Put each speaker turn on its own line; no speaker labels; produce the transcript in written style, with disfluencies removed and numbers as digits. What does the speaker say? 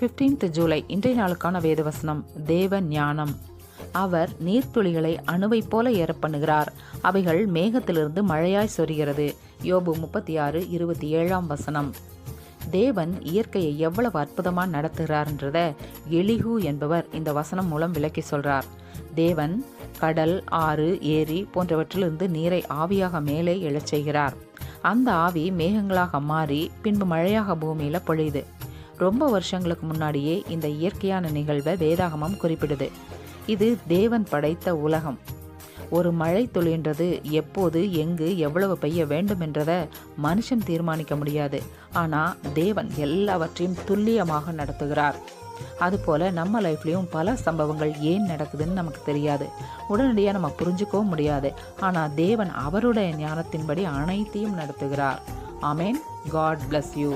15th July இன்றைய நாளுக்கான வேதவசனம். தேவ ஞானம். அவர் நீர்த்துளிகளை அணுவைப் போல ஏறப்பண்ணுகிறார், அவைகள் மேகத்திலிருந்து மழையாய் சொரிகிறது. யோபு 36:27 தேவன் இயற்கையை எவ்வளவு அற்புதமா நடத்துகிறார்ன்றத எலிஹு என்பவர் இந்த வசனம் மூலம் விளக்கி சொல்றார். தேவன் கடல், ஆறு, ஏரி போன்றவற்றிலிருந்து நீரை ஆவியாக மேலே எழச் செய்கிறார். அந்த ஆவி மேகங்களாக மாறி பின்பு மழையாக பூமியில பொழியுது. ரொம்ப வருஷங்களுக்கு முன்னாடியே இந்த இயற்கையான நிகழ்வை வேதாகமம் குறிப்பிடுது. இது தேவன் படைத்த உலகம். ஒரு மழை துளின்றது எப்போது, எங்கு, எவ்வளவு பெய்ய வேண்டும் என்றத மனுஷன் தீர்மானிக்க முடியாது. ஆனா தேவன் எல்லாவற்றையும் துல்லியமாக நடத்துகிறார். அதுபோல நம்ம லைஃப்லயும் பல சம்பவங்கள் ஏன் நடக்குதுன்னு நமக்கு தெரியாது, உடனடியாக நம்ம புரிஞ்சுக்கவும் முடியாது. ஆனா தேவன் அவருடைய ஞானத்தின்படி அனைத்தையும் நடத்துகிறார். ஆமேன். God bless you.